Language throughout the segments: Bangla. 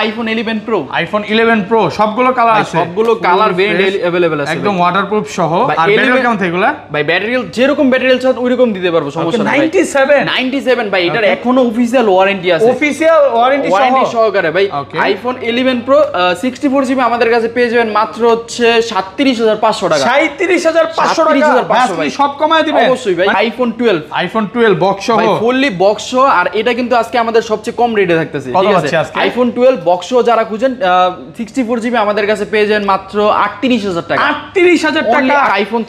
আইফোন 11 প্রো, আইফোন 11 প্রো সবগুলো কালার আছে, সবগুলো কালার ভেরিয়েন্ট अवेलेबल আছে, একদম ওয়াটারপ্রুফ সহ। আর ব্যাটারি কেমন থাকগুলা ভাই? ব্যাটারি যেরকম ব্যাটারি চান ওইরকম দিতে পারবো, সমস্যা নাই। 97 ভাই, এটার এখনো অফিশিয়াল ওয়ারেন্টি আছে, অফিশিয়াল ওয়ারেন্টি সহকারে ভাই। আইফোন 11 প্রো 64 জিবি আমাদের কাছে পেয়ে যাবেন মাত্র হচ্ছে 37500 টাকা। 37500 টাকা ভাই, সব কমায় দিবেন অবশ্যই ভাই। আইফোন 12 বক্স সহ ভাই, ফুললি বক্স সহ। আর এটা কিন্তু আজকে আমাদের সবচেয়ে কম রেটে থাকতেছে, কত ঠিক আছে আছে? আজকে আইফোন 12 বক্স সহ যারা খুঁজেন 64 জিবি আমাদের কাছে পেয়ে যাবেন মাত্র 38000 টাকা। 38000 টাকা। আইফোন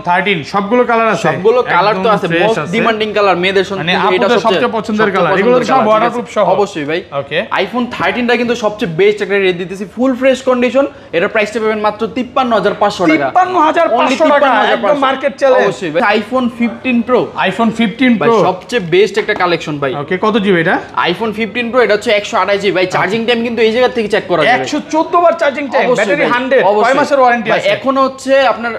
13 সবগুলো কালার আছে, সবগুলো কালার তো আছে, মোস্ট ডিমান্ডিং কালার, মেয়েদের মানে এটা সবচেয়ে পছন্দের কালার, এগুলো সব ওয়াটারপ্রুফ সহ অবশ্যই ভাই। ওকে, আইফোন 13টা কিন্তু সবচেয়ে বেস্ট একটা রেট দিতেছি, ফুল ফ্রেশ কন্ডিশন। এর প্রাইসটা পাবেন মাত্র 53500 টাকা। 53500 টাকা, একদম মার্কেট চ্যালেঞ্জ। অবশ্যই ভাই। আইফোন 15 প্রো, আইফোন 15 ভাই প্রো সবচেয়ে বেস্ট একটা কালেকশন ভাই। ওকে, কত জিবি এটা? আইফোন 15 প্রো, এটা হচ্ছে 128 জিবি ভাই। চার্জিং টাইম কিন্তু এই জায়গা থেকে চেক করা যাবে, 114 বার চার্জিং টাইম, ব্যাটারি 100, কয় মাসের ওয়ারেন্টি আছে? এখনো হচ্ছে আপনার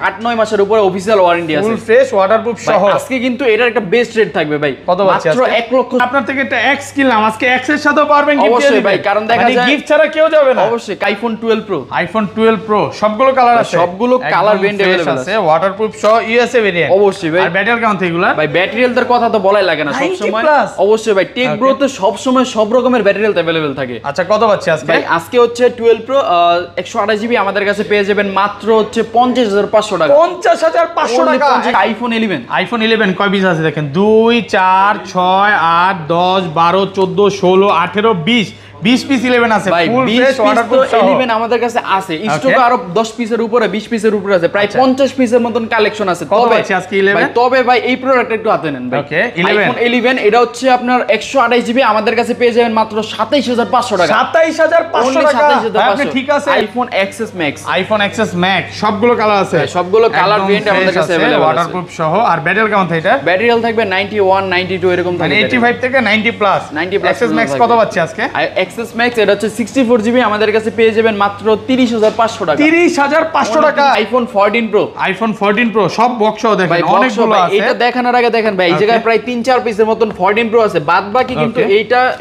8-9 মাসের উপরে অফিশিয়াল ওয়ারেন্টি আছে, ফুল ফ্রেশ ওয়াটারপ্রুফ সহ। আজকে কিন্তু এটার একটা বেস্ট রেট থাকবে ভাই, কত আছে? মাত্র 1 লক্ষ। আপনার থেকে একটা এক্স কিনলাম, আজকে এক্স এর সাথেও পারবেন গিফট দিয়ে অবশ্যই ভাই, কারণ দেখা যায় গিফট ছাড়া কেউ যাবে না। অবশ্যই আইফোন 12 প্রো, আইফোন 12 প্রো সবগুলো কালার আছে, সবগুলো কালার ভেরিয়েন্ট अवेलेबल আছে, ওয়াটারপ্রুফ সহ ইউএসএ ভেরিয়েন্ট। অবশ্যই ভাই। আর ব্যাটারি কেমন থাকগুলা? ভাই ব্যাটারি হেলথের কথা তো বলাই লাগে না সব সময়। অবশ্যই ভাই, টেক ব্রোতে সব সময় সব রকমের ব্যাটারি হেলথ अवेलेबल থাকে। আচ্ছা, কত পাচ্ছি আজকে? ভাই আজকে হচ্ছে 12 প্রো 128 জিবি আমাদের কাছে পেয়ে যাবেন মাত্র হচ্ছে 50500 টাকা। 50500 টাকা। আইফোন 11, আইফোন 11 কয় পিস আছে দেখেন, 2 4 6 8 10 12 14 16 18 20 পিস 11 আছে, ভাই ফুল 20 ফ্রেশ ওয়াটারপ্রুফ সহ। 11 আমাদের কাছে আছে, স্টক আরো 10 পিসের উপরে 20 পিসের উপরে আছে, প্রায় 50 পিসের মতন কালেকশন আছে। তবে আজকে 11 ভাই, তবে ভাই এই প্রোডাক্ট একটু হাতে নেন ভাই। ওকে, আইফোন 11 এটা হচ্ছে আপনার 128 জিবি আমাদের কাছে পেয়ে যাবেন মাত্র 27500 টাকা। 27500 টাকা। আপনি ঠিক আছে। IPhone XS max, iPhone XS max সবগুলো কালার আছে, সবগুলো কালার ভেরিয়েন্ট আমাদের কাছে अवेलेबल আছে, ওয়াটারপ্রুফ সহ। আর ব্যাটারি কেমন থাকে এটা? ব্যাটারি হেলথ থাকবে 91 92 এরকম থাকবে, 85 থেকে 90 প্লাস। 90 প্লাস। এক্সএস ম্যাক্স কত পাচ্ছি আজকে? এক্সএস ম্যাক্স এটা হচ্ছে 64 জিবি আমাদের কাছে পেয়ে যাবেন মাত্র 30500 টাকা। 30500 টাকা। আইফোন 14 প্রো, আইফোন 14 প্রো সব বক্স সহ দেখেন, অনেকগুলো আছে। এটা দেখানোর আগে দেখেন ভাই, এই জায়গায় প্রায় 3-4 পিসের মতন 14 প্রো আছে, বাদ বাকি কিন্তু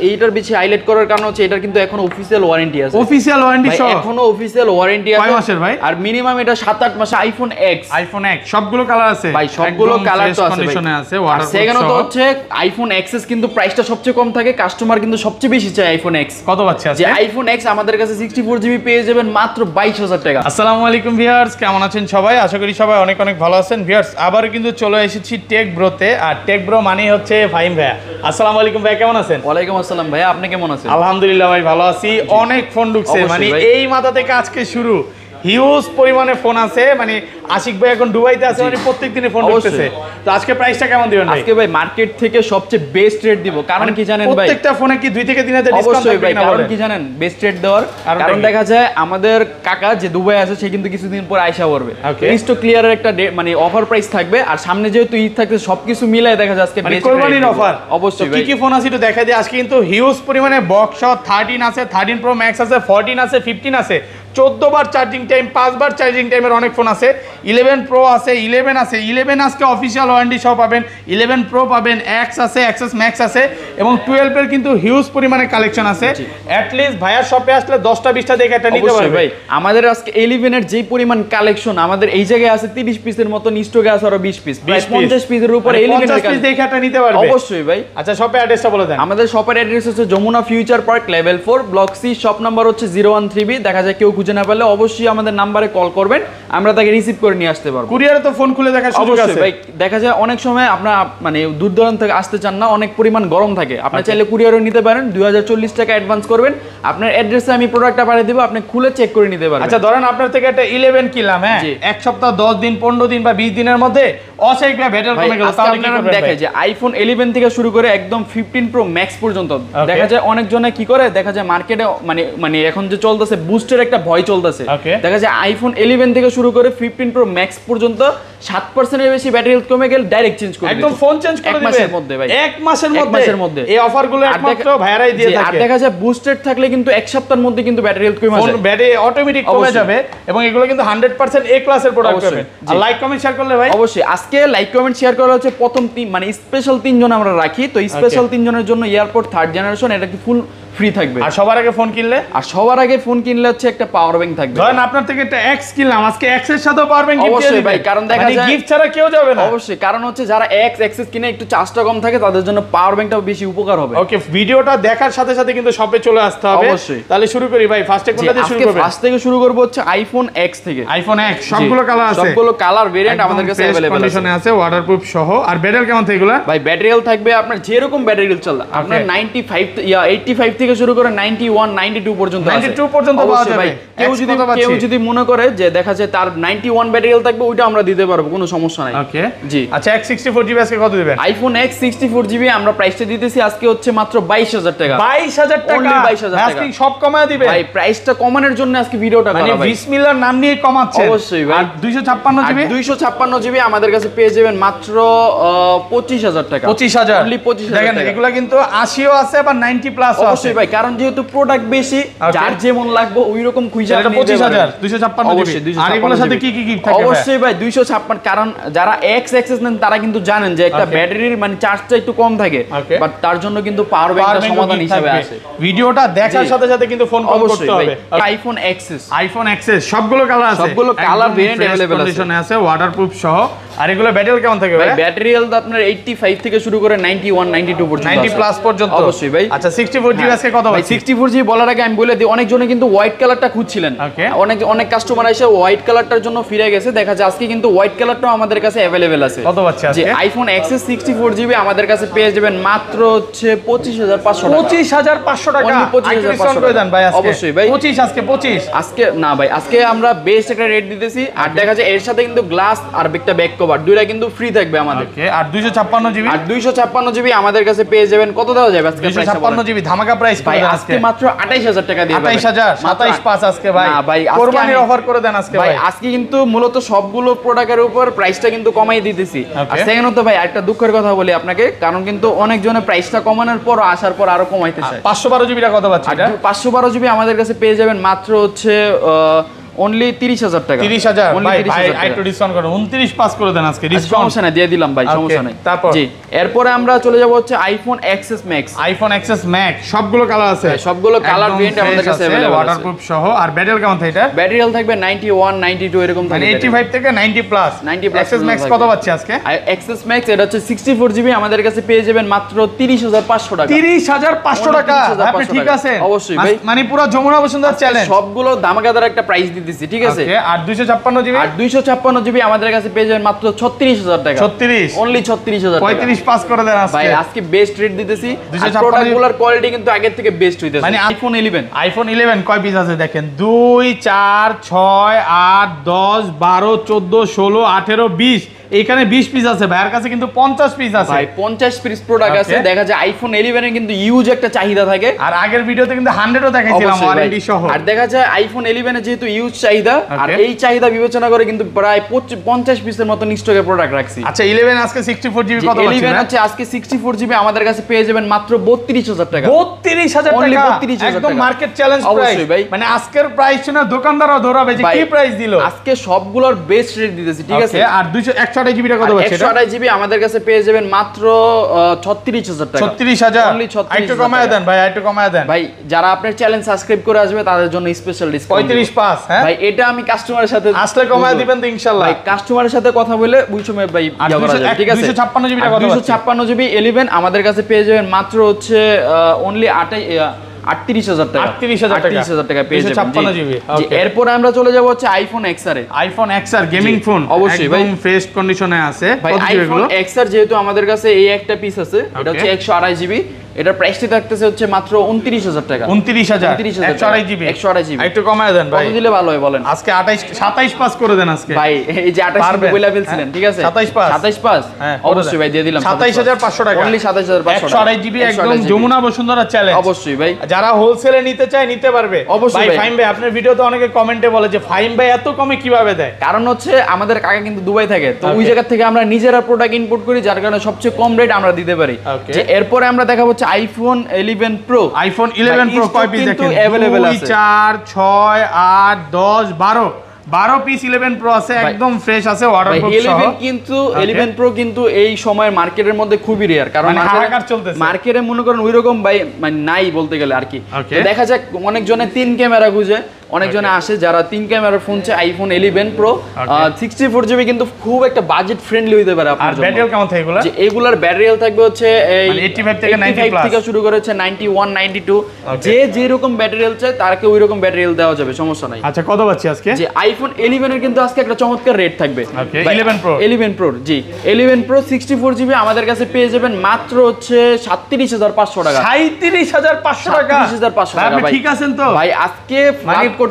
এইটার বেশি হাইলাইট করার কারণ হচ্ছে এটার কিন্তু এখন অফিশিয়াল ওয়ারেন্টি আছে, অফিশিয়াল ওয়ারেন্টি সহ এখনো অফিশিয়াল ওয়ারেন্টি আছে। কয় মাসের ভাই? আর মিনিমাম এটা 7-8 মাস। আইফোন এক্স, আইফোন এক্স সবগুলো কালার আছে ভাই, সবগুলো কালার তো আছে কন্ডিশনে আছে, আর ওয়াটারপ্রুফ সেখানে তো সহ। হচ্ছে আইফোন এক্সএস কিন্তু প্রাইসটা সবচেয়ে কম থাকে, কাস্টমার কিন্তু সবচেয়ে বেশি চায় আইফোন এক্স। কত পাচ্ছি আজকে? যে আইফোন এক্স আমাদের কাছে 64 জিবি পেয়ে যাবেন মাত্র 22000 টাকা। আসসালামু আলাইকুম ভিউয়ার্স, কেমন আছেন সবাই? আশা করি সবাই অনেক অনেক ভালো আছেন। ভিউয়ার্স, আবার কিন্তু চলে এসেছি টেক ব্রোতে, আর টেক ব্রো মানে হচ্ছে ফাহিম ভাইয়া। আসসালামু আলাইকুম ভাই, কেমন আছেন? ওয়ালাইকুম আসসালাম ভাইয়া, আপনি কেমন আছেন? আলহামদুলিল্লাহ ভাই, ভালো আছি। অনেক ফোন ঢুকছে, মানে ভাই। এই মাথা থেকে আজকে শুরু, হিউজ পরিমাণে ফোন আছে। মানে আশিক ভাই এখন দুবাইতে আছে, মানে প্রত্যেক দিনে ফোন ঢুকতেছে। তো আজকে প্রাইসটা কেমন দিবেন ভাই? আজকে ভাই মার্কেট থেকে সবচেয়ে বেস্ট রেট দিব, কারণ কি জানেন ভাই? প্রত্যেকটা ফোনে কি 2 থেকে 3000 ডিসকাউন্ট অবশ্যই ভাই, থাকবে না? কারণ কি জানেন বেস্ট রেট দেওয়ার কারণ দেখা যায় আমাদের কাকা যে দুবাই আছে সে কিন্তু কিছুদিন পর আয়সা করবে, স্টক ক্লিয়ারের একটা মানে অফার প্রাইস থাকবে। আর সামনে যেহেতু ঈদ থাকবে, সবকিছু মিলাই দেখা যায় আজকে বেস্ট কোরবানির অফার। অবশ্যই কি কি ফোন আছে একটু দেখা দিই। আজকে কিন্তু হিউজ পরিমাণে বক্স সহ 13 আছে, 13 প্রো ম্যাক্স আছে, 14 আছে, 15 আছে, 14 বার চার্জিং টাইম, 5 বার চার্জিং টাইমের অনেক ফোন আছে। 11 প্রো আছে, 11 আছে, 11 আজকে অফিশিয়াল ওয়ারেন্টি সহ পাবেন। 11 প্রো পাবেন, এক্স আছে, এক্সএস ম্যাক্স আছে, এবং 12 এর কিন্তু হিউজ পরিমাণে কালেকশন আছে। অ্যাট লিস্ট ভাইয়ার শপে আসলে 10টা 20টা দেখে একটা নিতে পারবে ভাই। আমাদের আজকে 11 এর যে পরিমাণ কালেকশন আমাদের এই জায়গায় আছে 30 পিসের মতো, স্টকে আছে আরো 20 পিস, প্রায় 50 পিসের উপরে 11 এর পিস দেখে একটা নিতে পারবে। অবশ্যই ভাই। আচ্ছা, শপের অ্যাড্রেসটা বলে দেন। আমাদের শপের অ্যাড্রেস হচ্ছে Jamuna future park level 4 block C, shop number হচ্ছে 013B। দেখা যায় কেউ খুঁজে না পেলে অবশ্যই আমাদের নাম্বারে কল করবেন, আমরা তাকে রিসিভ করে নিয়ে আসতে পারবো। কুরিয়ারে তো ফোন খুলে দেখার সুযোগ আছে ভাই। দেখা যায় অনেক সময় আপনার মানে দূর দূরান্ত থেকে আসতে চান না, অনেক পরিমাণ গরম থাকে, আপনি চাইলে কুরিয়ারও নিতে পারেন। 2040 টাকা অ্যাডভান্স করবেন, আপনার অ্যাড্রেসে আমি প্রোডাক্টটা পাঠিয়ে দেব, আপনি খুলে চেক করে নিতে পারবেন। আচ্ছা, ধরেন আপনার থেকে একটা 11 কিনলাম, হ্যাঁ, এক সপ্তাহ 10 দিন 15 দিন বা 20 দিনের মধ্যে অস্বাভাবিক ব্যাটারি কমে গেল, তাহলে কি করবেন? দেখে যে আইফোন 11 থেকে শুরু করে একদম 15 প্রো ম্যাক্স পর্যন্ত দেখা যায় অনেক জনে কি করে, দেখা যায় মার্কেটে মানে এখন যে চলতেছে বুস্টের একটা ভয় চলতেছে, দেখা যায় আইফোন 11 থেকে শুরু করে 15 প্রো ম্যাক্স পর্যন্ত 7% এর বেশি ব্যাটারি হেলথ কমে গেল ডাইরেক্ট চেঞ্জ করে একদম ফোন চেঞ্জ করে দিবেন 1 মাসের মধ্যে ভাই। 1 মাসের মধ্যে এই অফারগুলো একমাত্র ভাইরাই দিয়ে থাকে। আর দেখা যায় বুস্টেড থাকলে কিন্তু এক সপ্তাহের মধ্যে কিন্তু ব্যাটারি হেলথ কমে যাবে, ব্যাটারি অটোমেটিক কমে যাবে, এবং এগুলো কিন্তু 100% এ ক্লাসের প্রোডাক্ট পাবেন। আর লাইক কমেন্ট শেয়ার করলে ভাই অবশ্যই আজকে লাইক কমেন্ট শেয়ার করা হচ্ছে প্রথম মানে স্পেশাল 3 জন আমরা রাখি, তো স্পেশাল 3 জনের জন্য এয়ারপোর্ট 3rd জেনারেশন, এটা কি ফুল ফ্রি থাকবে। আর সবার আগে ফোন কিনলে হচ্ছে একটা পাওয়ার ব্যাংক থাকবে। ধরেন আপনার থেকে একটা এক্স কিনলাম, আজকে এক্স এর সাথে পাওয়ার ব্যাংক অবশ্যই ভাই, কারণ দেখা যায় গিফট ছাড়া কেউ যাবে না। অবশ্যই, কারণ হচ্ছে যারা এক্সেস কিনে একটু চার্জটা কম থাকে তাদের জন্য পাওয়ার ব্যাংকটাও বেশি উপকার হবে। ওকে, ভিডিওটা দেখার সাথে সাথে কিন্তু শপে চলে আসতে হবে। অবশ্যই। তাহলে শুরু করি ভাই, ফার্স্টে কোনটা দিয়ে শুরু করব? ফার্স্ট থেকে শুরু করব হচ্ছে আইফোন এক্স থেকে। আইফোন এক্স সবগুলো কালার আছে, সবগুলো কালার ভেরিয়েন্ট আমাদের কাছে अवेलेबल আছে, কন্ডিশনে আছে, ওয়াটারপ্রুফ সহ। আর ব্যাটারি কেমন থাকে এগুলা? ভাই ব্যাটারি হেলথ থাকবে আপনার যেরকম ব্যাটারি হেলথ চলে, আপনার 85 থেকে শুরু করে 91 92 পর্যন্ত আছে। 92 পর্যন্ত পাওয়া যাবে। ভাই কেউ যদি মনে করে যে দেখা যায় তার 91 ব্যাটারি হেলথ থাকবে, ওইটা আমরা দিতে পারবো, কোনো সমস্যা নাই। ওকে জি। আচ্ছা, X64GB আজকে কত দিবেন? আইফোন এক্স 64GB আমরা প্রাইসটা দিতেছি আজকে হচ্ছে মাত্র 22000 টাকা। 22000 টাকা, Only 22000 টাকা। আজকে সব কমায় দিবেন ভাই প্রাইসটা কমানোর জন্য আজকে ভিডিওটা করা মানে ভাই। বিসমিল্লাহর নাম নিয়ে কমাচ্ছেন। অবশ্যই ভাই। আর 256GB 256GB আমাদের কাছে পেয়ে যাবেন মাত্র 25000 টাকা। 25000 Only 25000 দেখেন, টাকা। এগুলা কিন্তু 80ও আছে আবার 90 প্লাস আছে। অবশ্যই ভাই, কারণ যেহেতু প্রোডাক্ট বেশি, যার যেমন লাগবে ওই রকম খুঁজে এটা আপনি নিতে 25000 পারবেন। 256GB। অবশ্যই, আর এগুলোর সাথে কি কি গিফট থাকে? অবশ্যই ভাই 256, কারণ যারা এক্স অ্যাক্সেস নেন তারা কিন্তু জানেন যে একটা ব্যাটারির মানে চার্জটা একটু কম থাকে, বাট তার জন্য কিন্তু পাওয়ার ব্যাংকটা সমাধান হিসেবে আসে। ভিডিওটা দেখার সাথে সাথে কিন্তু ফোন কল করতে হবে। আইফোন এক্সেস, আইফোন এক্সেস সবগুলো কালার আছে, সবগুলো কালার ভেরিয়েন্ট अवेलेबल আছে, কন্ডিশনে আছে, ওয়াটারপ্রুফ সহ। আর এগুলো ব্যাটারি কেমন থাকে ভাই? ব্যাটারি হেলথ আপনার 85 থেকে শুরু করে 91 92 পর্যন্ত 90 প্লাস পর্যন্ত। অবশ্যই ভাই। আচ্ছা, 64GB আজকে কত ভাই? পাচ্ছি? 64GB বলার আগে আমি বলে দিই, অনেকজনে কিন্তু হোয়াইট কালারটা খুঁজছিলেন, অনেক কাস্টমার এসে হোয়াইট কালারটার জন্য ফিরে গেছে। দেখা যায় আজকে কিন্তু হোয়াইট কালারটাও আমাদের কাছে अवेलेबल আছে। কত পাচ্ছি আজকে? যে আইফোন এক্সএস 64GB আমাদের কাছে পেয়ে যাবেন মাত্র হচ্ছে 25500 টাকা। 25500 টাকা। Only 25500 করে দেন ভাই আজকে। অবশ্যই ভাই। 25 আজকে 25 আজকে না ভাই, আজকে আমরা বেস্ট একটা রেট দিতেছি। আর দেখা যায় এর সাথে কিন্তু গ্লাস আর একটা ব্যাক কভার দুইটা কিন্তু ফ্রি থাকবে আমাদের। ওকে, আর 256GB? আর 256GB আমাদের কাছে পেয়ে যাবেন কত দেওয়া যাবে আজকে? 256GB ধামাকা প্রাইস ভাই আজকে মাত্র 28000 টাকা দিয়ে 28000 275 আজকে ভাই। না ভাই, কোরবানির অফার করে দেন আজকে ভাই। আজকে কিন্তু মূলত সবগুলো প্রোডাক্টের উপর প্রাইসটা কিন্তু কমাই দিতেছি। আর সেকেন্ড তো ভাই একটা দুঃখের কথা বলি আপনাকে, কারণ কিন্তু অনেকজনে প্রাইসটা কমানোর পর আসার পর আরো কমাইতে চায়। 512GB টা কত পাচ্ছি এটা? 512GB আমাদের কাছে পেয়ে যাবেন মাত্র হচ্ছে অনলি 30000 টাকা। 30000 ভাই একটু ডিসকাউন্ট করুন, 29 পাস করে দেন আজকে ডিসকাউন্ট। সমস্যা নাই, দিয়ে দিলাম ভাই, সমস্যা নাই। তারপর জি, এরপরে আমরা চলে যাব হচ্ছে iPhone XS max. IPhone XS max সবগুলো কালার আছে, সবগুলো কালার ভেরিয়েন্ট আমাদের কাছে अवेलेबल আছে, ওয়াটারপ্রুফ সহ। আর ব্যাটারি কেমন থাকে এটা? ব্যাটারি হেলথ থাকবে 91 92 এরকম থাকবে, 85 থেকে 90 প্লাস। 90 প্লাস। এক্সএস ম্যাক্স কত পাচ্ছি আজকে? এক্সএস ম্যাক্স এটা হচ্ছে 64GB আমাদের কাছে পেয়ে যাবেন মাত্র 30500 টাকা। 30500 টাকা। আপনি ঠিক আছে? অবশ্যই ভাই, মানে পুরো যমুনা বসুন্ধরা চ্যালেঞ্জ সবগুলো দামাকাদার একটা প্রাইস দিতেছি, ঠিক আছে? আর 256GB? আর 256GB আমাদের কাছে পেয়ে যাবেন মাত্র 36000 টাকা। 36 অনলি 36000 টাকা। 35 পাস করে দেন আজকে ভাই আজকে বেস্ট রেট দিতেছি। আর প্রোডাক্টগুলোর কোয়ালিটি কিন্তু আগের থেকে বেস্ট হইতেছে। মানে আইফোন 11 কয় পিস আছে দেখেন? 2 4 6 8 10 12 14 16 18 20 এইখানে 20 পিস আছে, ভাইয়ের কাছে কিন্তু 50 পিস আছে ভাই। 50 পিস প্রোডাক্ট আছে। দেখা যায় আইফোন 11 এর কিন্তু ইউজ একটা চাহিদা থাকে। আর আগের ভিডিওতে কিন্তু 100ও দেখাইছিলাম ওয়ারেন্টি সহ। আর দেখা যায় আইফোন 11 এর যেহেতু ইউজ চাহিদা, আর এই চাহিদা বিবেচনা করে কিন্তু প্রায় 50 পিসের মতো স্টকে প্রোডাক্ট রাখছি। আচ্ছা, 11 আজকে 64GB কত পাচ্ছেন? 11 হচ্ছে আজকে 64GB আমাদের কাছে পেয়ে যাবেন মাত্র 32000 টাকা। 32000 টাকা, একদম মার্কেট চ্যালেঞ্জ প্রাইস। মানে আজকের প্রাইস শুনে দোকানদারও ধরাবে যে কি প্রাইস দিল। আজকে সবগুলোর বেস্ট রেট দিতেছি, ঠিক আছে? আর 128GB টা কত পাচ্ছেন? 128GB আমাদের কাছে পেয়ে যাবেন মাত্র 36000 টাকা। 36000 অনলি 36000। একটু কমায় দেন ভাই, একটু কমায় দেন ভাই। যারা আপনার চ্যানেল সাবস্ক্রাইব করে আসবে তাদের জন্য স্পেশাল ডিসকাউন্ট 35 পাস। হ্যাঁ ভাই, এটা আমি কাস্টমারের সাথে আসলে কমায় দিবেন তো ইনশাআল্লাহ। ভাই কাস্টমারের সাথে কথা বলে ওই সময় ভাই ইয়া করা যাবে, ঠিক আছে? 256GB টা কত পাচ্ছেন? 256GB 11 আমাদের কাছে পেয়ে যাবেন মাত্র হচ্ছে অনলি 38000 টাকা। 38000 টাকা পেয়ে যাবেন। 256GB। এরপরে আমরা চলে যাব হচ্ছে আইফোন এক্সআর এ। আইফোন এক্সআর গেমিং ফোন অবশ্যই ভাই, একদম ফ্রেশ কন্ডিশনে আছে। ভাই আইফোন এক্সআর যেহেতু আমাদের কাছে এই একটা পিস আছে, এটা হচ্ছে 128GB। এটার প্রাইসটি থাকতেছে হচ্ছে মাত্র 29000 টাকা। 29000 128GB। একটু কমায় দেন ভাই, কত দিলে ভালো হয় বলেন? আজকে 27 পাস করে দেন আজকে ভাই। এই যে 28 বইলা ফেলছিলেন, ঠিক আছে? 27 পাস অবশ্যই ভাই দিয়ে দিলাম 27500 টাকা। অনলি 27500 টাকা। 128GB একদম যমুনা বসুন্ধরা চ্যালেঞ্জ। অবশ্যই ভাই, যারা হোলসেলে নিতে চায় নিতে পারবে। অবশ্যই ভাই ফাহিম ভাই, আপনার ভিডিওতে অনেকে কমেন্টে বলে যে ফাহিম ভাই এত কমে কিভাবে দেয়? কারণ হচ্ছে আমাদের কাকা কিন্তু দুবাই থাকে, তো ওই জায়গা থেকে আমরা নিজেরা প্রোডাক্ট ইম্পোর্ট করি, যার কারণে সবচেয়ে কম রেট আমরা দিতে পারি। যে এরপরে আমরা দেখাবো হচ্ছে আইফোন 11 প্রো। আইফোন 11 প্রো কয় পিস দেখেন? 2 4 6 8 10 12 12 পিস 11 প্রো আছে, একদম ফ্রেশ আছে, ওয়াটারপ্রুফ সহ। 11 কিন্তু 11 প্রো কিন্তু এই সময় মার্কেটের মধ্যে খুবই রেয়ার, কারণ মার্কেটে মনে করেন ওইরকম ভাই মানে নাই বলতে গেলে আর কি। দেখা যাক অনেকজনে 3 ক্যামেরা খুঁজে, অনেকজনে আসে যারা 3 ক্যামেরার ফোন চায় আইফোন 11 প্রো 64GB, কিন্তু খুব একটা বাজেট ফ্রেন্ডলি হইতে পারে আপনার জন্য। ব্যাটারি কেমন থাকে এগুলা? যে এগুলার ব্যাটারি হেলথ থাকবে হচ্ছে এই 85 থেকে 90 প্লাস থেকে শুরু করে হচ্ছে 91 92, যে যে রকম ব্যাটারি হেলথ চায় তারকে ওই রকম ব্যাটারি হেলথ দেওয়া যাবে, সমস্যা নাই। আচ্ছা কত পাচ্ছি আজকে? যে আইফোন 11 এর কিন্তু আজকে একটা চমৎকার রেট থাকবে। 11 প্রো জি 11 প্রো 64GB আমাদের কাছে পেয়ে যাবেন মাত্র হচ্ছে 37500 টাকা। 37500 টাকা? 37500 টাকা ভাই। ঠিক আছেন তো ভাই? আজকে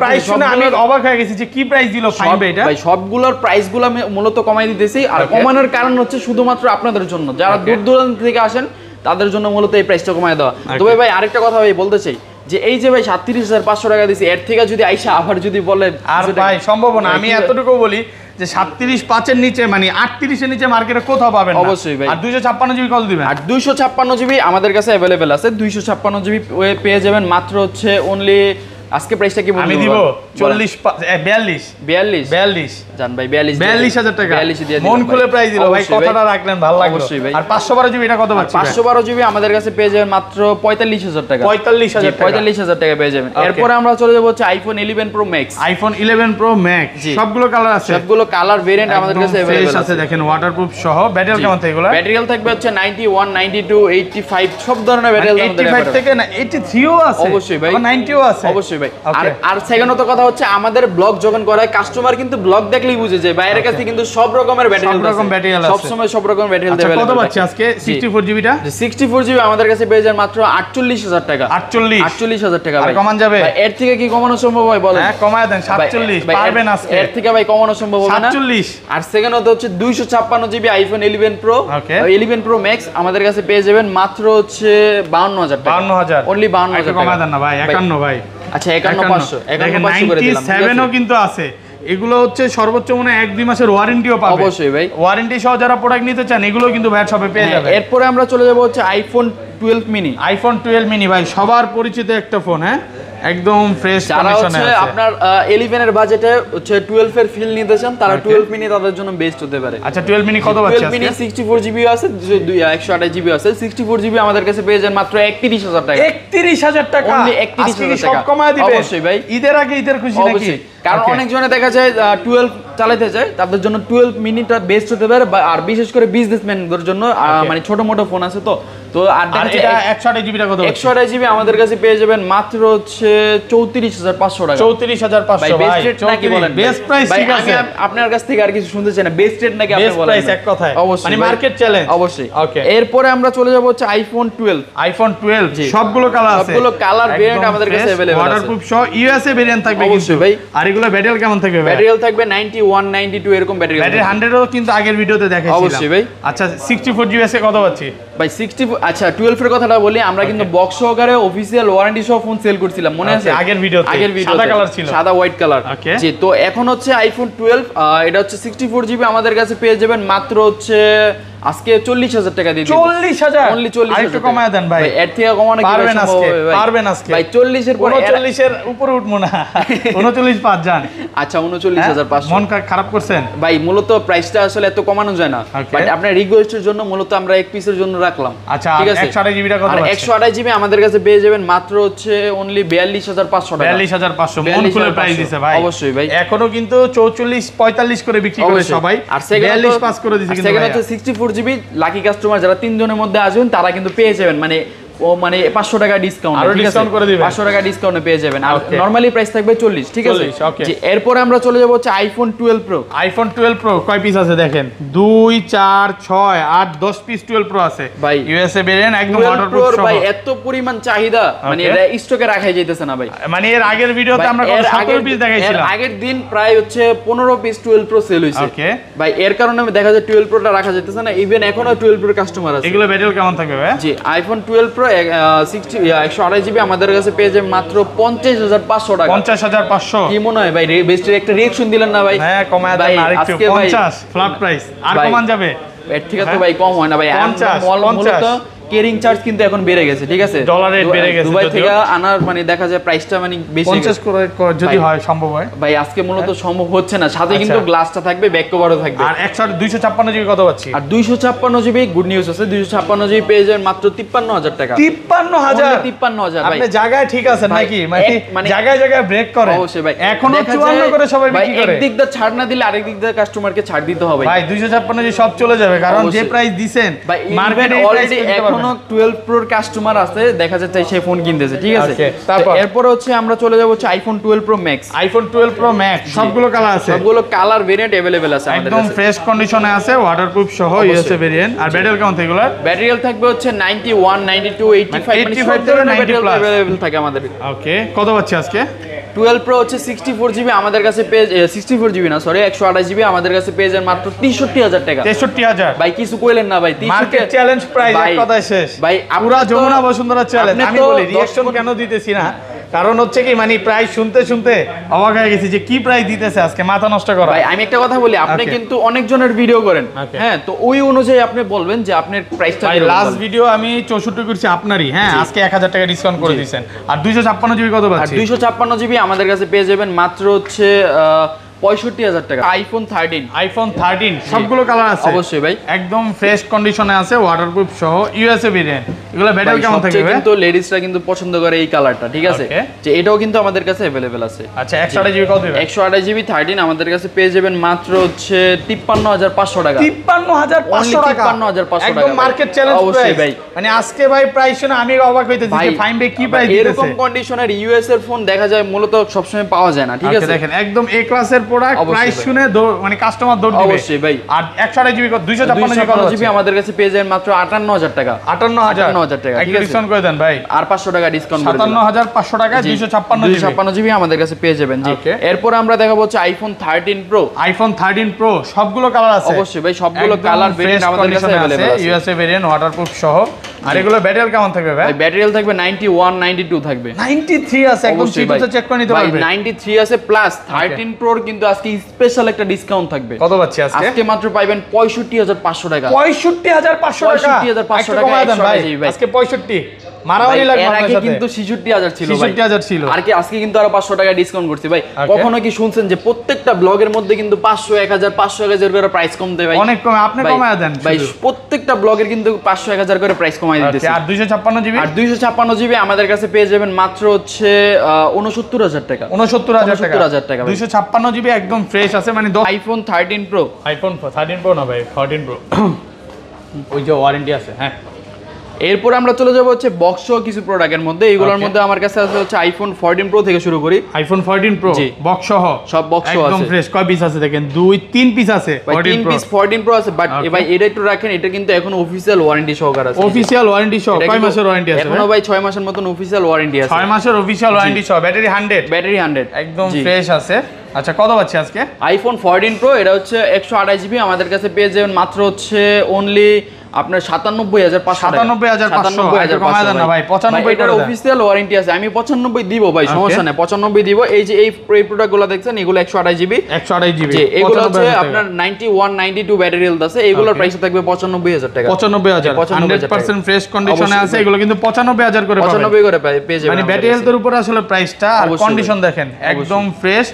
প্রাইস শুনে আমি অবাক হয়ে গেছি যে কি প্রাইস দিল ফাইন ভাই এটা। ভাই সবগুলোর প্রাইসগুলো আমি মূলত কমাই দিতেছি, আর কমানোর কারণ হচ্ছে শুধুমাত্র আপনাদের জন্য, যারা দূর দূরান্ত থেকে আসেন তাদের জন্য মূলত এই প্রাইসটা কমায় দেওয়া। তবে ভাই আরেকটা কথা ভাই বলতে চাই, যে এই যে ভাই 37500 টাকা দিছি, এর থেকে যদি আইসা আবার যদি বলে আর ভাই সম্ভব না। আমি এতটুকু বলি যে 37.5 এর নিচে মানে 38 এর নিচে মার্কেটে কোথাও পাবেন না অবশ্যই ভাই। আর 256GB কত দিবেন? আর 256GB আমাদের কাছে अवेलेबल আছে। 256GB পেয়ে যাবেন মাত্র হচ্ছে অনলি, আজকে প্রাইসটা কি বলবো আমি দিব 42 জান ভাই 42000 টাকা 42 দিয়ে মন খুলে প্রাইস দিল ভাই, কথাটা রাখলেন ভালো লাগলো। অবশ্যই ভাই। আর 512GB এটা কত পাচ্ছি? 512GB আমাদের কাছে পেয়ে যাবেন মাত্র 45000 টাকা। 45000 টাকা পেয়ে যাবেন। এরপর আমরা চলে যাব হচ্ছে iPhone 11 pro max. IPhone 11 pro max সবগুলো কালার আছে, সবগুলো কালার ভেরিয়েন্ট আমাদের কাছে अवेलेबल আছে। দেখেন ওয়াটারপ্রুফ সহ। ব্যাটারি কেমন থাকে এগুলো? ব্যাটারি হেলথ থাকবে হচ্ছে 91 92 85 সব ধরনের ব্যাটারি হেলথ আমাদের 85 থেকে না 83 ও আছে। অবশ্যই ভাই। 90 ও আছে অবশ্যই ভাই। আর সেকেন্ডত কথা হচ্ছে আমাদের ব্লগ যখন করায় কাস্টমার কিন্তু ব্লগ দেখলেই বুঝে যায় বাইরের কাছে কিন্তু সব রকমের ব্যাটারি হেলথ আছে, সব রকম ব্যাটারি হেলথ আছে, সব সময় সব রকম ব্যাটারি হেলথ আছে। কত পাচ্ছি আজকে 64GB টা? 64GB আমাদের কাছে পেয়ে যান মাত্র 48000 টাকা। 48000 টাকা ভাই। আর কমান যাবে? ভাই এর থেকে কি কমানো সম্ভব হয় বলেন? হ্যাঁ কমায় দেন 47 পারবেন আজকে। এর থেকে ভাই কমানো সম্ভব হবে না 47। আর সেকেন্ডত হচ্ছে 256GB iPhone 11 pro 11 pro max আমাদের কাছে পেয়ে যাবেন মাত্র হচ্ছে 52000 টাকা। 52000 অনলি 52000 টাকা। কমায় দেন না ভাই 51 ভাই। আচ্ছা 51500 করে দিলাম। 97 ও কিন্তু আছে। এগুলো হচ্ছে সর্বোচ্চ মনে 1-2 মাসের ওয়ারেন্টিও পাবে। অবশ্যই ভাই। ওয়ারেন্টি সহ যারা প্রোডাক্ট নিতে চান এগুলো কিন্তু ভাই শপে পেয়ে যাবেন। এরপরে আমরা চলে যাব হচ্ছে আইফোন 12 মিনি। আইফোন 12 মিনি ভাই সবার পরিচিত একটা ফোন, হ্যাঁ একদম ফ্রেশ কন্ডিশনে আছে। আপনার 11 এর বাজেটে হচ্ছে 12 এর ফিল নিতে চান তারা 12 মিনি তাদের জন্য বেস্ট হতে পারে। আচ্ছা 12 মিনি কত পাচ্ছেন? 12 মিনি 64GB আছে, 128GB আছে। 64GB আমাদের কাছে পেয়ে যান মাত্র 31000 টাকা। 31000 টাকা অনলি 31000 টাকা। সব কমায় দিবেন অবশ্যই ভাই। ঈদের আগে ঈদের খুশি নাকি? অবশ্যই, কারণ অনেক জনে দেখা যায় 12 চালাতে চায়, তাদের জন্য 12 মিনিটা বেস্ট হতে পারে। আর বিশেষ করে বিজনেসম্যানদের জন্য মানে ছোট মোটো ফোন আছে তো আর এটা 128GB টা কত? 128GB আমাদের কাছে পেয়ে যাবেন মাত্র হচ্ছে 34500 টাকা। 34500 ভাই বেস্ট রেট নাকি বলেন? বেস্ট প্রাইস ঠিক আছে। আমি আপনার কাছ থেকে আর কিছু শুনতে চাই না, বেস্ট রেট নাকি আপনি বলেন? বেস্ট প্রাইস এক কথায় অবশ্যই মানে মার্কেট চ্যালেঞ্জ। অবশ্যই। ওকে এরপরে আমরা চলে যাব হচ্ছে আইফোন 12। আইফোন 12 সবগুলো কালার আছে, সবগুলো কালার ভেরিয়েন্ট আমাদের কাছে अवेलेबल আছে। ওয়াটারপ্রুফ সহ ইউএসএ ভেরিয়েন্ট থাকবে কিন্তু ভাই। আর এগুলো ব্যাটারি কেমন থাকবে ভাই? ব্যাটারি থাকবে 91 92 এরকম ব্যাটারি। ব্যাটারি 100 ও কিন্তু আগের ভিডিওতে দেখাইছিলাম। অবশ্যই ভাই। আচ্ছা 64GB আছে কত পাচ্ছি ভাই? 60 আচ্ছা 12 এর কথাটা বলি, আমরা কিন্তু বক্স সহকারে অফিশিয়াল ওয়ারেন্টি সহ ফোন সেল করছিলাম, মনে আছে? আগের ভিডিওতে সাদা কালার ছিল, সাদা হোয়াইট কালার। জি, তো এখন হচ্ছে আইফোন 12 এটা হচ্ছে 64GB আমাদের কাছে পেয়ে যাবেন মাত্র হচ্ছে আজকে 40000 টাকা দিয়ে দিই। 40000 অনলি 40000 আর একটু কমায় দেন ভাই। এর থেকে কমানো কি পারবেন আজকে? পারবেন আজকে ভাই 40 এর পরে 39 এর উপরে উঠবো না 39 5 জান। আচ্ছা 39500। মন খারাপ করছেন ভাই? মূলত প্রাইসটা আসলে এত কমানো যায় না, বাট আপনার রিকোয়েস্টের জন্য মূলত আমরা এক পিসের জন্য রাখলাম। আচ্ছা ঠিক আছে। 128GB টা কত? আর 128GB আমাদের কাছে পেয়ে যাবেন মাত্র হচ্ছে অনলি 42500 টাকা। 42500 মন খুলে প্রাইস দিছে ভাই। অবশ্যই ভাই। এখনো কিন্তু 44 45 করে বিক্রি করে সবাই, আর 42 পাস করে দিছে কিন্তু সেকেন্ড হচ্ছে 64GB লাকি কাস্টমার যারা 3 জনের মধ্যে আসবেন তারা কিন্তু পেয়ে যাবেন মানে 500 টাকা ডিসকাউন্ট, আর ডিসকাউন্ট করে দিবেন। 500 টাকা ডিসকাউন্টে পেয়ে যাবেন। আর নরমালি প্রাইস থাকবে 40, ঠিক আছে? জি, এরপর আমরা চলে যাব হচ্ছে আইফোন 12 প্রো। আইফোন 12 প্রো কয় পিস আছে দেখেন? 2 4 6 8 10 পিস 12 প্রো আছে ভাই। ইউএসএ ভেরিয়েন্ট একদম ওয়াটারপ্রুফ সহ ভাই। এত পরিমাণ চাহিদা মানে এটা স্টকে রাখাই যাইতেছে না ভাই। মানে এর আগের ভিডিওতে আমরা কত 17 পিস দেখাইছিলাম, এর আগের দিন প্রায় হচ্ছে 15 পিস 12 প্রো সেল হইছে। ওকে ভাই, এর কারণে দেখা যায় 12 প্রোটা রাখা যাইতেছে না, ইভেন এখনো 12 প্রো কাস্টমার আছে। এগুলো ব্যাটারি কেমন থাকবে ভাই? জি, আইফোন 12 প্রো 128GB আমাদের কাছে পেয়ে যাবেন মাত্র 50500 টাকা। 50500 কি মনে হয় ভাই? বেস্টের একটা রিঅ্যাকশন দিলেন না ভাই? হ্যাঁ কমায় দেন আরেকটু 50 ফ্ল্যাট প্রাইস আর কমান যাবে? এর থেকে তো ভাই কম হয় না ভাই। 50 মূলত কেরিং চার্জ কিন্তু এখন বেড়ে গেছে, ঠিক আছে, ডলার রেট বেড়ে গেছে, দুবাই থেকে আনার মানে দেখা যায় প্রাইসটা মানে বেশি 50 করে যদি হয় সম্ভব হয় ভাই। আজকে মূলত সম্ভব হচ্ছে না, সাথে কিন্তু গ্লাসটা থাকবে, ব্যাক কভারও থাকবে। আর 256 জিবি কত পাচ্ছি? আর 256 জিবি গুড নিউজ আছে, 256 জিবি পেয়ে যাবেন মাত্র 53000 টাকা। 53000 ভাই, আপনি জায়গায় ঠিক আছেন নাকি? মানে জায়গায় জায়গায় ব্রেক করে অবশ্যই ভাই, এখনো 54 করে সবাই বিক্রি করে। একদিক দিয়ে ছাড় না দিলে আরেক দিক দিয়ে কাস্টমারকে ছাড় দিতে হবে ভাই। 256 জি সব চলে যাবে, কারণ যে প্রাইস দিবেন মার্কেটে অলরেডি এখনো 12 প্রোর কাস্টমার আছে, দেখা যাচ্ছে সেই ফোন কিনতেছে, ঠিক আছে। এরপর হচ্ছে আমরা চলে যাব হচ্ছে iPhone 12 pro max. IPhone 12 pro max সবগুলো কালার আছে, সবগুলো কালার ভেরিয়েন্ট अवेलेबल আছে আমাদের কাছে, একদম ফ্রেশ কন্ডিশনে আছে, ওয়াটারপ্রুফ সহ ইউএসএ ভেরিয়েন্ট। আর ব্যাটারি কেমন থাকে এগুলা? ব্যাটারি থাকবে হচ্ছে 91 92 85 মানে সব ধরনের ব্যাটারি अवेलेबल থাকে আমাদের। ওকে, কত পাচ্ছি আজকে? 12 প্রো হচ্ছে 64 জিবি আমাদের কাছে পেজ 64 জিবি না সরি 128 জিবি আমাদের কাছে পেয়ে যান মাত্র 63000 টাকা। 63000 ভাই কিছু কইলেন না ভাই, 63 মার্কেট চ্যালেঞ্জ প্রাইস এক কথায় শেষ ভাই। পুরা যমুনা বসুন্ধরা চ্যালেঞ্জ। আমি বলি রিঅ্যাকশন কেন দিতেছি না, কারণ হচ্ছে কি মানে প্রাইস শুনতে শুনতে অবাক হয়ে গেছি যে কি প্রাইস দিতেছে আজকে, মাথা নষ্ট করা। ভাই আমি একটা কথা বলি, আপনি কিন্তু অনেক জনের ভিডিও করেন, হ্যাঁ, তো ওই অনুযায়ী আপনি বলবেন যে আপনার প্রাইসটা। ভাই লাস্ট ভিডিও আমি 64 করছি আপনারই, হ্যাঁ, আজকে 1000 টাকা ডিসকাউন্ট করে দিয়েছেন। আর 256 জিবি কত পাচ্ছি? 256 জিবি আমাদের কাছে পেয়ে যাবেন মাত্র হচ্ছে 65000 টাকা। আইফোন 13 সবগুলো কালার আছে অবশ্যই ভাই, একদম ফ্রেশ কন্ডিশনে আছে, ওয়াটারপ্রুফ সহ ইউএসএ ভেরিয়েন্ট। এগুলো ব্যাটারি কেমন থাকবে? কিন্তু লেডিসরা কিন্তু পছন্দ করে এই কালারটা, ঠিক আছে, যে এটাও কিন্তু আমাদের কাছে अवेलेबल আছে। আচ্ছা 128 জিবি কত দিবেন? 128 জিবি 13 আমাদের কাছে পেয়ে যাবেন মাত্র হচ্ছে 53500 টাকা। 53500 টাকা, 53500 টাকা একদম মার্কেট চ্যালেঞ্জ অবশ্যই ভাই। মানে আজকে ভাই প্রাইস শুনে আমি অবাক হইতেছি যে ফাইম ভাই কি প্রাইস দিতেছে। এরকম কন্ডিশনের ইউএস এর ফোন দেখা যায় মূলত সব সময় পাওয়া যায় না, ঠিক আছে। দেখেন একদম এ ক্লাসের প্রোডাক্ট, প্রাইস শুনে মানে কাস্টমার দৌড় দিবে অবশ্যই ভাই। আর 128 জিবি 256 জিবি আমাদের কাছে পেয়ে যাবেন মাত্র 58000 টাকা। 58000 টাকা, ঠিক আছে, ডিসকাউন্ট করে দেন ভাই, আর 500 টাকা ডিসকাউন্ট করে দেন। 57500 টাকা 256 জিবি আমাদের কাছে পেয়ে যাবেন। জি, এরপর আমরা দেখাবো হচ্ছে আইফোন 13 প্রো। আইফোন 13 প্রো সবগুলো কালার আছে অবশ্যই ভাই, সবগুলো কালার ভেরিয়েন্ট আমাদের কাছে अवेलेबल আছে, ইউএসএ ভেরিয়েন্ট ওয়াটারপ্রুফ সহ। আর এগুলো ব্যাটারি কেমন থাকবে ভাই? ব্যাটারি থাকবে 91 92 থাকবে। 93 আছে, একদম চিপসে চেক করে নিতে পারবে। 93 আছে প্লাস 13 প্রোর কিন্তু আজকে স্পেশাল একটা ডিসকাউন্ট থাকবে। কত পাচ্ছি আজকে? আজকে মাত্র পাবেন 65500 টাকা। 65500 টাকা, 65500 টাকা আজকে 65 মারামারি লাগবে। এর আগে কিন্তু 66000 ছিল ভাই, 66000 ছিল। আর কি আজকে কিন্তু আরো 500 টাকা ডিসকাউন্ট করছি ভাই। কখনো কি শুনছেন যে প্রত্যেকটা ব্লগের মধ্যে কিন্তু 500 1000 500 1000 করে প্রাইস কম দেয় ভাই? অনেক কমে, আপনি কমায় দেন ভাই, প্রত্যেকটা ব্লগের কিন্তু 500 1000 করে প্রাইস কমায় দিতেছে। আর 256 জিবি? আর 256 জিবি আমাদের কাছে পেয়ে যাবেন মাত্র হচ্ছে 69000 টাকা। 69000 টাকা 256 জিবি একদম ফ্রেশ আছে, মানে আইফোন 13 প্রো। আইফোন 13 প্রো না ভাই, 14 প্রো ওই যে ওয়ারেন্টি আছে, হ্যাঁ। এরপর আমরা চলে যাব হচ্ছে বক্স সহ কিছু প্রোডাক্টের মধ্যে। এইগুলোর মধ্যে আমার কাছে আছে হচ্ছে আইফোন 14 প্রো থেকে শুরু করি। আইফোন 14 প্রো বক্স সহ, সব বক্স সহ আছে, একদম ফ্রেশ। কয় পিস আছে দেখেন? 2-3 পিস আছে। 3 পিস 14 প্রো আছে, বাট ভাই এটা একটু রাখেন, এটা কিন্তু এখন অফিশিয়াল ওয়ারেন্টি সহকার আছে। অফিশিয়াল ওয়ারেন্টি সহ কয় মাসের ওয়ারেন্টি আছে? এখনো ভাই 6 মাসের মতন অফিশিয়াল ওয়ারেন্টি আছে। 6 মাসের অফিশিয়াল ওয়ারেন্টি সহ, ব্যাটারি 100 একদম ফ্রেশ আছে। আচ্ছা কত পাচ্ছি আজকে? আইফোন 14 প্রো এটা হচ্ছে 128 জিবি আমাদের কাছে পেয়ে যাবেন মাত্র হচ্ছে অনলি আপনার 97500 না ভাই, 95 এটার অফিশিয়াল ওয়ারেন্টি আছে। আমি 95 দিব ভাই, সমস্যা নাই, 95 দিব। এই যে এই প্রোডাক্টগুলো দেখছেন এগুলো 128 জিবি যে এগুলো হচ্ছে আপনার 91 92 ব্যাটারি হেলথ আছে। এগুলোর প্রাইস থাকবে 95000 টাকা। 95000 100% ফ্রেশ কন্ডিশনে আছে। এগুলো কিন্তু 95000 করে পাবেন, 95 করে পেয়ে যাবেন। মানে ব্যাটারি হেলথের উপর আসলে প্রাইসটা, আর কন্ডিশন দেখেন একদম ফ্রেশ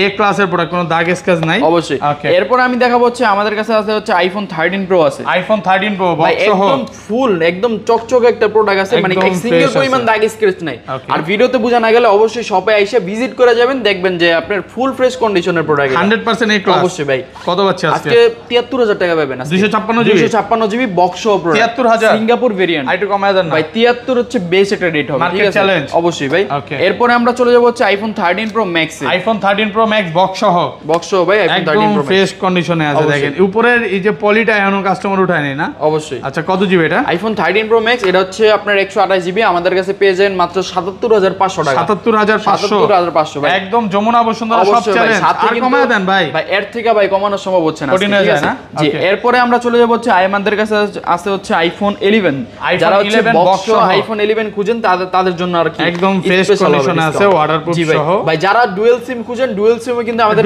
এ ক্লাসের প্রোডাক্ট, কোনো দাগ স্ক্র্যাচ নাই অবশ্যই। এরপর আমি দেখাবো হচ্ছে আমাদের কাছে আছে হচ্ছে আইফোন 13 প্রো আছে। আইফোন 13 প্রো বক্স সহ একদম ফুল একদম চকচকে একটা প্রোডাক্ট আছে, মানে এক সিঙ্গেল পরিমাণ দাগ স্ক্র্যাচ নাই। আর ভিডিওতে বোঝা না গেলে অবশ্যই শপে এসে ভিজিট করে যাবেন, দেখবেন যে আপনার ফুল ফ্রেশ কন্ডিশনের প্রোডাক্ট 100% এ ক্লাস। অবশ্যই ভাই। কত পাচ্ছি আজকে? 73000 টাকা পাবেন আজকে। 256 জিবি বক্স সহ প্রোডাক্ট 73000 সিঙ্গাপুর ভেরিয়েন্ট। আইটু কমায় দেন না ভাই, 73 হচ্ছে বেস একটা রেট হবে, ঠিক আছে, অবশ্যই ভাই। এরপর আমরা চলে যাব হচ্ছে আইফোন 13 প্রো ম্যাক্স এ। আইফোন 13 প্রো ম্যাক্স বক্স সহ ভাই আইফোন 13 প্রো ফ্রেশ কন্ডিশনে আছে। দেখেন উপরের এই যে পলিটা এখনো কাস্টমার উঠায় নাই না? অবশ্যই। আচ্ছা কত জিবি এটা? আইফোন 13 প্রো ম্যাক্স এটা হচ্ছে আপনার 128 জিবি আমাদের কাছে পেয়ে যাবেন মাত্র 77500 টাকা। 77500 ভাই, একদম যমুনা বসুন্ধরা সব চ্যালেঞ্জ। আর কমায় দেন ভাই। ভাই এর থেকে ভাই কমানো সম্ভব হচ্ছে না, ঠিক আছে। জি, এরপরে আমরা চলে যাব হচ্ছে আমাদের কাছে আছে হচ্ছে আইফোন 11। যারা হচ্ছে বক্স আইফোন 11 খুঁজেন তাদের জন্য আর কি একদম ফ্রেশ কন্ডিশনে আছে, ওয়াটারপ্রুফ সহ। ভাই যারা ডুয়াল সিম খুঁজেন, ডুয়াল ডুয়াল সিম কিন্তু আমাদের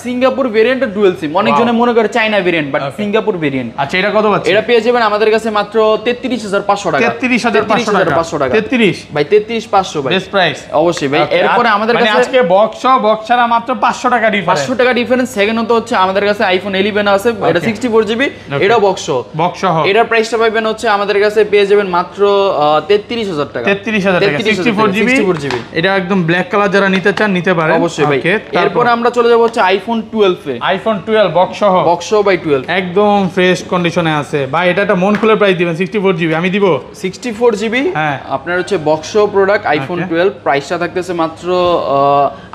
সিঙ্গাপুর ভেরিয়েন্ট ডুয়াল সিম, অনেকজনে মনে করে চাইনা ভেরিয়েন্ট, বাট সিঙ্গাপুর ভেরিয়েন্ট। আচ্ছা এটা কত পাচ্ছি? এটা পেয়ে যাবেন আমাদের কাছে মাত্র 33500 টাকা। 33500 টাকা। 33 ভাই 33500 ভাই বেস্ট প্রাইস অবশ্যই ভাই। এরপরে আমাদের কাছে আজকে বক্স ছাড়া মাত্র 500 টাকা ডিফারেন্স, 500 টাকা ডিফারেন্স। সেকেন্ড হচ্ছে আমাদের কাছে আইফোন 11 আছে, এটা 64GB, এটাও বক্স সহ। এটার প্রাইসটা পাবেন হচ্ছে আমাদের কাছে পেয়ে যাবেন মাত্র 33000 টাকা। 33000 টাকা 64GB। এটা একদম ব্ল্যাক কালার যারা নিতে চান নিতে পারেন অবশ্যই ভাই। এরপর আমরা চলে যাব হচ্ছে আইফোন 12 এ। আইফোন 12 বক্স সহ বাই 12 একদম ফ্রেশ কন্ডিশনে আছে ভাই। এটা একটা মন খুলে প্রাইস দিবেন 64GB, আমি দিব 64GB। হ্যাঁ আপনার হচ্ছে বক্স প্রোডাক্ট আইফোন 12, প্রাইসটা থাকতেছে মাত্র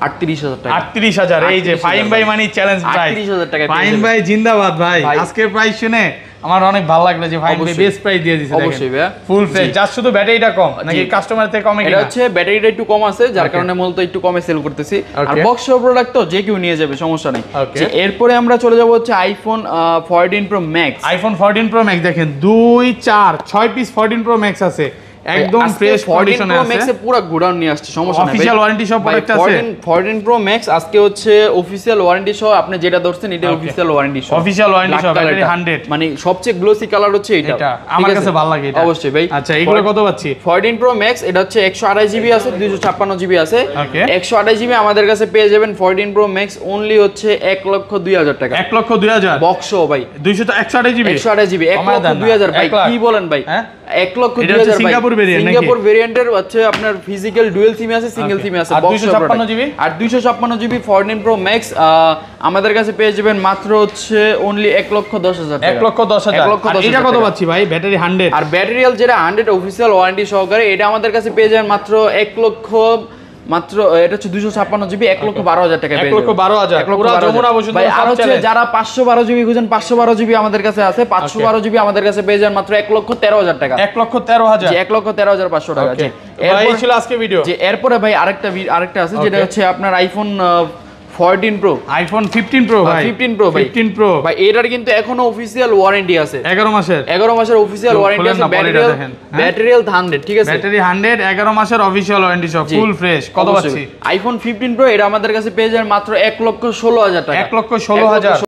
38000 টাকা। 38000। এই যে ফাইন ভাই মানি চ্যালেঞ্জ প্রাইস 38000 টাকা। ফাইন ভাই জিন্দাবাদ ভাই। আজকের প্রাইস শুনে আমার অনেক ভালো লাগলো যে ফাইন ভাই বেস্ট প্রাইস দিয়ে দিয়েছে। অবশ্যই ভাই ফুল ফ্রেশ, জাস্ট শুধু ব্যাটারিটা কম নাকি কাস্টমার থেকে কমে? এটা হচ্ছে ব্যাটারিটা একটু কম আছে, যার কারণে মূলত একটু কমে সেল করতেছি। আর বক্স প্রোডাক্ট তো যে কেউ নিয়ে যাবে, সমস্যা নেই। এরপরে আমরা চলে যাব হচ্ছে iPhone 14 pro max. IPhone 14 pro max দেখেন 2 4 6 পিস 14 প্রো ম্যাক্স আছে, একদম ফ্রেশ কন্ডিশনে আছে। ম্যাক্সে পুরো গোডাউন নিয়ে আসছে, সমস্যা নাই। অফিশিয়াল ওয়ারেন্টি সব প্রোডাক্ট আছে। 14 প্রো ম্যাক্স আজকে হচ্ছে অফিশিয়াল ওয়ারেন্টি সহ, আপনি যেটা ধরছেন এটা অফিশিয়াল ওয়ারেন্টি সহ। অফিশিয়াল ওয়ারেন্টি সহ ব্যাটারি 100, মানে সবচেয়ে গ্লোসি কালার হচ্ছে এটা। আমার কাছে ভালো লাগে এটা অবশ্যই ভাই। আচ্ছা এগুলো কত পাচ্ছি? 14 প্রো ম্যাক্স এটা হচ্ছে 128GB আছে, 256GB আছে। 128GB আমাদের কাছে পেয়ে যাবেন 14 প্রো ম্যাক্স অনলি হচ্ছে 1,02,000 টাকা। 1,02,000 বক্স ভাই। 128GB 128GB ভাই, কি বলেন ভাই? 1,02,000 সিঙ্গাপুর ভেরিয়েন্ট, সিঙ্গাপুর ভেরিয়েন্টের হচ্ছে আপনার ফিজিক্যাল ডুয়াল সিম আছে, সিঙ্গেল সিম আছে, বক্স 256GB আর 256GB 14 প্রো ম্যাক্স আমাদের কাছে পেয়ে যাবেন মাত্র হচ্ছে অনলি 1,10,000 টাকা। 1,10,000। আর এটা কত পাচ্ছি ভাই? ব্যাটারি 100 আর ব্যাটারিয়াল যেটা 100 অফিশিয়াল ওয়ারেন্টি সহকারে, এটা আমাদের কাছে পেয়ে যাবেন মাত্র 1 লক্ষ, মাত্র এটা হচ্ছে 256GB 1,12,000 টাকা পেয়ে যাবেন। 1,12,000 পুরো যমুনা বসুন্ধরা ভাই। আর হচ্ছে যারা 512GB খুঁজেন 512GB আমাদের কাছে আছে, 512GB আমাদের কাছে পেয়ে যান মাত্র 1,13,000 টাকা। 1,13,000 জি 1,13,500 টাকা। জি এই ছিল আজকে ভিডিও। যে এরপরে ভাই আরেকটা আছে, যেটা হচ্ছে আপনার আইফোন 14 প্রো, আইফোন 15 প্রো ভাই, 15 প্রো ভাই, 15 প্রো ভাই এটার কিন্তু এখনো অফিশিয়াল ওয়ারেন্টি আছে 11 মাসের অফিশিয়াল ওয়ারেন্টি আছে। ব্যাটারিয়াল 100, ঠিক আছে, ব্যাটারি 100 11 মাসের অফিশিয়াল ওয়ারেন্টি সব ফুল ফ্রেশ। কত পাচ্ছি? আইফোন 15 প্রো এটা আমাদের কাছে পেয়ে যাবেন মাত্র 1,16,000 টাকা। 1,16,000